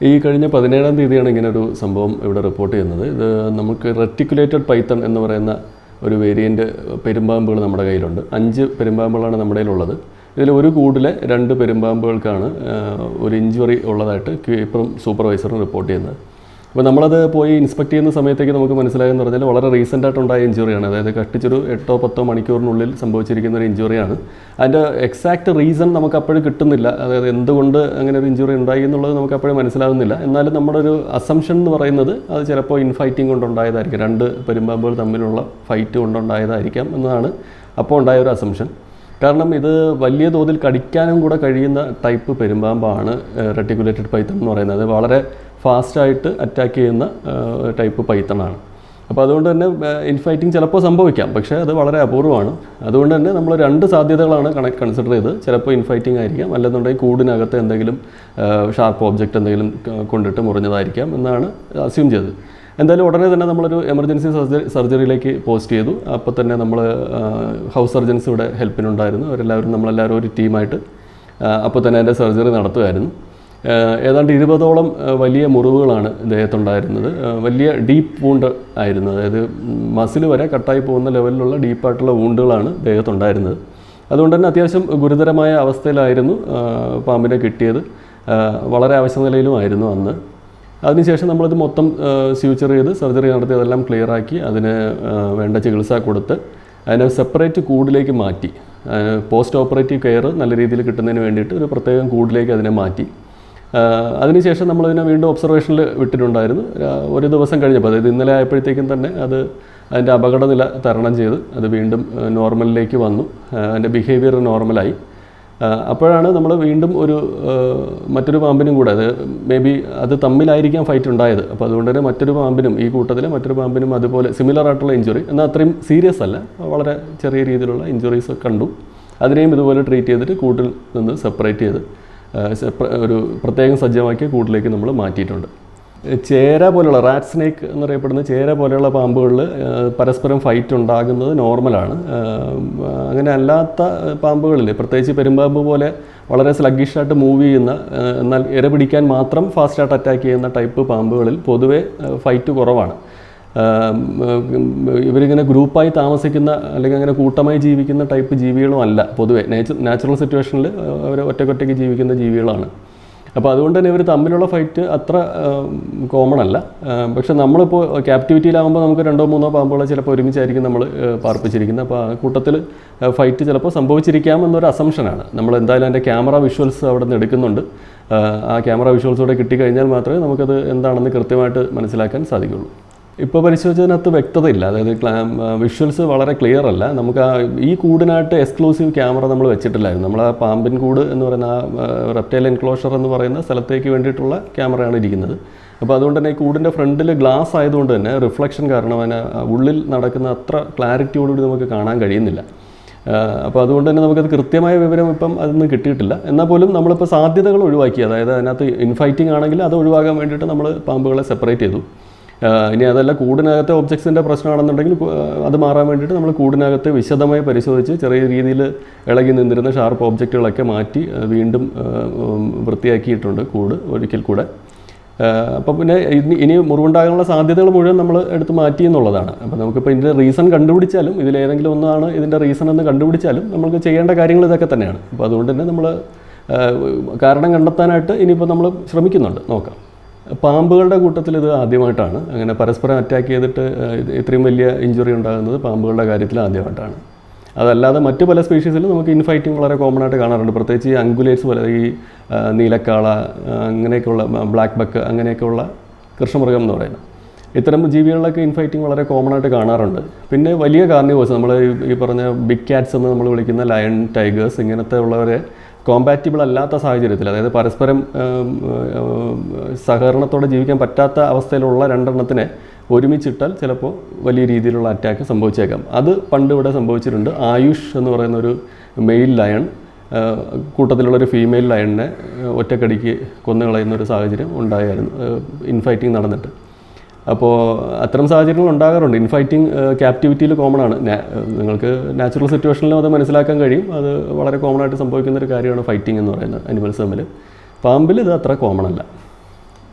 ഈ കഴിഞ്ഞ 17-ാം തീയതിയാണ് ഇങ്ങനെ ഒരു സംഭവം ഇവിടെ റിപ്പോർട്ട് ചെയ്യുന്നത്. ഇത് നമുക്ക് റെറ്റിക്കുലേറ്റഡ് പൈത്തൺ എന്ന് പറയുന്ന ഒരു വേരിയൻ്റ് പെരുമ്പാമ്പുകൾ നമ്മുടെ കയ്യിലുണ്ട്. 5 പെരുമ്പാമ്പുകളാണ് നമ്മുടെ കയ്യിലുള്ളത്. ഇതിൽ ഒരു കൂടിലെ 2 പെരുമ്പാമ്പുകൾക്കാണ് ഒരു ഇഞ്ചുറി ഉള്ളതായിട്ട് കീപ്പറും സൂപ്പർവൈസറും റിപ്പോർട്ട് ചെയ്യുന്നത്. അപ്പോൾ നമ്മളത് പോയി ഇൻസ്പെക്ട് ചെയ്യുന്ന സമയത്തേക്ക് നമുക്ക് മനസ്സിലായെന്ന് പറഞ്ഞാൽ വളരെ റീസെൻ്റായിട്ടുണ്ടായ ഇഞ്ചുറിയാണ്. അതായത് കഷ്ടിച്ചൊരു 8-10 മണിക്കൂറിനുള്ളിൽ സംഭവിച്ചിരിക്കുന്ന ഒരു ഇഞ്ചുറിയാണ്. അതിൻ്റെ എക്സാക്റ്റ് റീസൺ നമുക്ക് അപ്പോഴും കിട്ടുന്നില്ല. അതായത് എന്തുകൊണ്ട് അങ്ങനെ ഒരു ഇഞ്ചുറി ഉണ്ടായി എന്നുള്ളത് നമുക്ക് അപ്പോഴും മനസ്സിലാകുന്നില്ല. എന്നാലും നമ്മുടെ ഒരു അസംഷൻ എന്ന് പറയുന്നത് അത് ചിലപ്പോൾ ഇൻഫൈറ്റിംഗ് കൊണ്ടുണ്ടായതായിരിക്കും, 2 പെരുമ്പാമ്പുകൾ തമ്മിലുള്ള ഫൈറ്റ് കൊണ്ടുണ്ടായതായിരിക്കാം എന്നതാണ് അപ്പോൾ ഉണ്ടായ ഒരു അസംഷൻ. കാരണം ഇത് വലിയ തോതിൽ കടിക്കാനും കൂടെ കഴിയുന്ന ടൈപ്പ് പെരുമ്പാമ്പാണ് റെറ്റിക്കുലേറ്റഡ് പൈത്തൺ എന്ന് പറയുന്നത്. അത് വളരെ ഫാസ്റ്റായിട്ട് അറ്റാക്ക് ചെയ്യുന്ന ടൈപ്പ് പൈത്തണാണ്. അപ്പോൾ അതുകൊണ്ട് തന്നെ ഇൻഫൈറ്റിംഗ് ചിലപ്പോൾ സംഭവിക്കാം, പക്ഷേ അത് വളരെ അപൂർവമാണ്. അതുകൊണ്ട് തന്നെ നമ്മൾ 2 സാധ്യതകളാണ് കൺസിഡർ ചെയ്ത്. ചിലപ്പോൾ ഇൻഫൈറ്റിംഗ് ആയിരിക്കാം, അല്ലെന്നുണ്ടെങ്കിൽ കൂടിനകത്ത് എന്തെങ്കിലും ഷാർപ്പ് ഓബ്ജക്റ്റ് എന്തെങ്കിലും കൊണ്ടിട്ട് മുറിഞ്ഞതായിരിക്കാം എന്നാണ് അസ്യൂം ചെയ്തത്. എന്തായാലും ഉടനെ തന്നെ നമ്മളൊരു എമർജൻസി സർജറിയിലേക്ക് പോസ്റ്റ് ചെയ്തു. അപ്പോൾ തന്നെ നമ്മൾ ഹൗസ് സർജൻസ് ഇവിടെ ഹെൽപ്പിനുണ്ടായിരുന്നു. നമ്മളെല്ലാവരും ഒരു ടീമായിട്ട് അപ്പോൾ തന്നെ അതിൻ്റെ സർജറി നടത്തുമായിരുന്നു. ഏതാണ്ട് 20ഓളം വലിയ മുറിവുകളാണ് ദേഹത്തുണ്ടായിരുന്നത്. വലിയ ഡീപ്പ് വൂണ്ട് ആയിരുന്നു. അതായത് മസിൽ വരെ കട്ടായി പോകുന്ന ലെവലിലുള്ള ഡീപ്പായിട്ടുള്ള വൂണ്ടുകളാണ് ദേഹത്തുണ്ടായിരുന്നത്. അതുകൊണ്ട് തന്നെ അത്യാവശ്യം ഗുരുതരമായ അവസ്ഥയിലായിരുന്നു പാമ്പിനെ കിട്ടിയത്. വളരെ അവശനിലയിലുമായിരുന്നു അന്ന്. അതിനുശേഷം നമ്മളത് മൊത്തം സ്യൂച്ചർ ചെയ്ത് സർജറി നടത്തി അതെല്ലാം ക്ലിയറാക്കി അതിന് വേണ്ട ചികിത്സ കൊടുത്ത് അതിനെ സെപ്പറേറ്റ് കൂടിലേക്ക് മാറ്റി. പോസ്റ്റ് ഓപ്പറേറ്റീവ് കെയർ നല്ല രീതിയിൽ കിട്ടുന്നതിന് വേണ്ടിയിട്ട് ഒരു പ്രത്യേകം കൂടിലേക്ക് അതിനെ മാറ്റി. അതിനുശേഷം നമ്മളതിനെ വീണ്ടും ഒബ്സർവേഷനിൽ വിട്ടിട്ടുണ്ടായിരുന്നു. ഒരു ദിവസം കഴിഞ്ഞപ്പോൾ, അതായത് ഇന്നലെ ആയപ്പോഴത്തേക്കും തന്നെ അതിൻ്റെ അപകടനില തരണം ചെയ്ത് അത് വീണ്ടും നോർമലിലേക്ക് വന്നു. അതിൻ്റെ ബിഹേവിയർ നോർമലായി. അപ്പോഴാണ് നമ്മൾ വീണ്ടും മറ്റൊരു പാമ്പിനും കൂടെ, അത് മേ ബി അത് തമ്മിലായിരിക്കാം ഫൈറ്റ് ഉണ്ടായത്. അപ്പോൾ അതുകൊണ്ട് തന്നെ മറ്റൊരു പാമ്പിനും, ഈ കൂട്ടത്തിലെ മറ്റൊരു പാമ്പിനും അതുപോലെ സിമിലർ ആയിട്ടുള്ള ഇഞ്ചുറി, എന്നാൽ അത്രയും സീരിയസ് അല്ല, വളരെ ചെറിയ രീതിയിലുള്ള ഇഞ്ചുറീസ് കണ്ടു. അതിനെയും ഇതുപോലെ ട്രീറ്റ് ചെയ്തിട്ട് കൂട്ടിൽ നിന്ന് സെപ്പറേറ്റ് ചെയ്ത് ഒരു പ്രത്യേകം സജ്ജമാക്കിയ കൂട്ടിലേക്ക് നമ്മൾ മാറ്റിയിട്ടുണ്ട്. ചേര പോലെയുള്ള റാറ്റ് സ്നേക്ക് എന്നറിയപ്പെടുന്ന ചേര പോലെയുള്ള പാമ്പുകളിൽ പരസ്പരം ഫൈറ്റ് ഉണ്ടാകുന്നത് നോർമലാണ്. അങ്ങനെ അല്ലാത്ത പാമ്പുകളിൽ, പ്രത്യേകിച്ച് പെരുമ്പാമ്പ് പോലെ വളരെ സ്ലഗ്ഗിഷായിട്ട് മൂവ് ചെയ്യുന്ന, എന്നാൽ ഇര പിടിക്കാൻ മാത്രം ഫാസ്റ്റായിട്ട് അറ്റാക്ക് ചെയ്യുന്ന ടൈപ്പ് പാമ്പുകളിൽ പൊതുവെ ഫൈറ്റ് കുറവാണ്. ഇവരിങ്ങനെ ഗ്രൂപ്പായി താമസിക്കുന്ന അല്ലെങ്കിൽ അങ്ങനെ കൂട്ടമായി ജീവിക്കുന്ന ടൈപ്പ് ജീവികളും അല്ല. പൊതുവെ നാച്ചുറൽ സിറ്റുവേഷനിൽ അവർ ഒറ്റയ്ക്കൊറ്റയ്ക്ക് ജീവിക്കുന്ന ജീവികളാണ്. അപ്പോൾ അതുകൊണ്ട് തന്നെ ഇവർ തമ്മിലുള്ള ഫൈറ്റ് അത്ര കോമൺ അല്ല. പക്ഷെ നമ്മളിപ്പോൾ ക്യാപ്റ്റിവിറ്റിയിലാകുമ്പോൾ നമുക്ക് 2-3 പാമ്പുകളെ ചിലപ്പോൾ ഒരുമിച്ചായിരിക്കും നമ്മൾ പാർപ്പിച്ചിരിക്കുന്നത്. അപ്പോൾ ആ കൂട്ടത്തിൽ ഫൈറ്റ് ചിലപ്പോൾ സംഭവിച്ചിരിക്കാം എന്നൊരു അസംഷനാണ്. നമ്മൾ എന്തായാലും അതിൻ്റെ ക്യാമറ വിഷ്വൽസ് അവിടെ നിന്ന് എടുക്കുന്നുണ്ട്. ആ ക്യാമറ വിഷ്വൽസോടെ കിട്ടിക്കഴിഞ്ഞാൽ മാത്രമേ നമുക്കത് എന്താണെന്ന് കൃത്യമായിട്ട് മനസ്സിലാക്കാൻ സാധിക്കുള്ളൂ. ഇപ്പോൾ പരിശോധിച്ചതിനകത്ത് വ്യക്തതയില്ല. അതായത് വിഷ്വൽസ് വളരെ ക്ലിയർ അല്ല. നമുക്ക് ഈ കൂടിനായിട്ട് എക്സ്ക്ലൂസീവ് ക്യാമറ നമ്മൾ വെച്ചിട്ടില്ലായിരുന്നു. നമ്മൾ ആ പാമ്പിൻ കൂട് എന്ന് പറയുന്ന ആ റെപ്റ്റൈൽ എൻക്ലോഷർ എന്ന് പറയുന്ന സ്ഥലത്തേക്ക് വേണ്ടിയിട്ടുള്ള ക്യാമറയാണ് ഇരിക്കുന്നത്. അപ്പോൾ അതുകൊണ്ട് തന്നെ ഈ കൂടിൻ്റെ ഫ്രണ്ടിൽ ഗ്ലാസ് ആയതുകൊണ്ട് തന്നെ റിഫ്ലക്ഷൻ കാരണം അതിന് ഉള്ളിൽ നടക്കുന്ന അത്ര ക്ലാരിറ്റിയോടുകൂടി നമുക്ക് കാണാൻ കഴിയുന്നില്ല. അപ്പോൾ അതുകൊണ്ട് തന്നെ നമുക്കത് കൃത്യമായ വിവരം ഇപ്പം അതൊന്നും കിട്ടിയിട്ടില്ല. എന്നാൽ പോലും നമ്മളിപ്പോൾ സാധ്യതകൾ ഒഴിവാക്കി. അതായത് അതിനകത്ത് ഇൻഫൈറ്റിംഗ് ആണെങ്കിൽ അത് ഒഴിവാക്കാൻ വേണ്ടിയിട്ട് നമ്മൾ പാമ്പുകളെ സെപ്പറേറ്റ് ചെയ്തു. ഇനി അതല്ല കൂടിനകത്തെ ഒബ്ജക്ട്സിൻ്റെ പ്രശ്നമാണെന്നുണ്ടെങ്കിൽ അത് മാറാൻ വേണ്ടിയിട്ട് നമ്മൾ കൂടിനകത്ത് വിശദമായി പരിശോധിച്ച് ചെറിയ രീതിയിൽ ഇളകി നിന്നിരുന്ന ഷാർപ്പ് ഒബ്ജക്റ്റുകളൊക്കെ മാറ്റി വീണ്ടും വൃത്തിയാക്കിയിട്ടുണ്ട് കൂട് ഒരിക്കൽ കൂടെ. അപ്പോൾ പിന്നെ ഇനി മുറിവുണ്ടാകാനുള്ള സാധ്യതകൾ മുഴുവൻ നമ്മൾ എടുത്ത് മാറ്റി എന്നുള്ളതാണ്. അപ്പോൾ നമുക്കിപ്പോൾ ഇതിൻ്റെ റീസൺ കണ്ടുപിടിച്ചാലും, ഇതിലേതെങ്കിലും ഒന്നാണ് ഇതിൻ്റെ റീസൺ എന്ന് കണ്ടുപിടിച്ചാലും നമുക്ക് ചെയ്യേണ്ട കാര്യങ്ങൾ ഇതൊക്കെ തന്നെയാണ്. അപ്പോൾ അതുകൊണ്ട് തന്നെ നമ്മൾ കാരണം കണ്ടെത്താനായിട്ട് ഇനിയിപ്പോൾ നമ്മൾ ശ്രമിക്കുന്നുണ്ട്, നോക്കാം. പാമ്പുകളുടെ കൂട്ടത്തിൽ ഇത് ആദ്യമായിട്ടാണ്. അങ്ങനെ പരസ്പരം അറ്റാക്ക് ചെയ്തിട്ട് ഇത്രയും വലിയ ഇഞ്ചുറി ഉണ്ടാകുന്നത് പാമ്പുകളുടെ കാര്യത്തിൽ ആദ്യമായിട്ടാണ്. അതല്ലാതെ മറ്റ് പല സ്പീഷീസിലും നമുക്ക് ഇൻഫൈറ്റിംഗ് വളരെ കോമൺ ആയിട്ട് കാണാറുണ്ട്. പ്രത്യേകിച്ച് ഈ അങ്കുലേറ്റ്സ് പോലെ, ഈ നീലക്കാള, അങ്ങനെയൊക്കെയുള്ള ബ്ലാക്ക് ബക്ക്, അങ്ങനെയൊക്കെയുള്ള കൃഷ്ണമൃഗം എന്ന് പറയുന്നത് ഇത്തരം ജീവികളിലൊക്കെ ഇൻഫൈറ്റിംഗ് വളരെ കോമൺ ആയിട്ട് കാണാറുണ്ട്. പിന്നെ വലിയ കാർണിവേഴ്സ്, നമ്മൾ ഈ പറഞ്ഞ ബിഗ് ക്യാറ്റ്സ് എന്ന് നമ്മൾ വിളിക്കുന്ന ലയൺ, ടൈഗേഴ്സ്, ഇങ്ങനത്തെ ഉള്ളവരെ കോമ്പാറ്റിബിൾ അല്ലാത്ത സാഹചര്യത്തിൽ, അതായത് പരസ്പരം സഹകരണത്തോടെ ജീവിക്കാൻ പറ്റാത്ത അവസ്ഥയിലുള്ള 2 എണ്ണത്തിനെ ഒരുമിച്ചിട്ടാൽ ചിലപ്പോൾ വലിയ രീതിയിലുള്ള അറ്റാക്ക് സംഭവിച്ചേക്കാം. അത് പണ്ട് ഇവിടെ സംഭവിച്ചിട്ടുണ്ട്. ആയുഷ് എന്ന് പറയുന്ന ഒരു മെയിൽ ലയൺ കൂട്ടത്തിലുള്ളൊരു ഫീമെയിൽ ലയണിനെ ഒറ്റക്കടിക്ക് കൊന്നുകളയുന്നൊരു സാഹചര്യം ഉണ്ടായിരുന്നു, ഇൻഫൈറ്റിംഗ് നടന്നിട്ട്. അപ്പോൾ അത്തരം സാഹചര്യങ്ങൾ ഉണ്ടാകാറുണ്ട്. ഇൻഫൈറ്റിംഗ് ക്യാപ്റ്റിവിറ്റിയിൽ കോമൺ ആണ്. നിങ്ങൾക്ക് നാച്ചുറൽ സിറ്റുവേഷനിലും അത് മനസ്സിലാക്കാൻ കഴിയും. അത് വളരെ കോമൺ ആയിട്ട് സംഭവിക്കുന്നൊരു കാര്യമാണ് ഫൈറ്റിംഗ് എന്ന് പറയുന്നത് അനിമൽസ് തമ്മിൽ. പാമ്പിൽ ഇത് അത്ര കോമൺ അല്ല.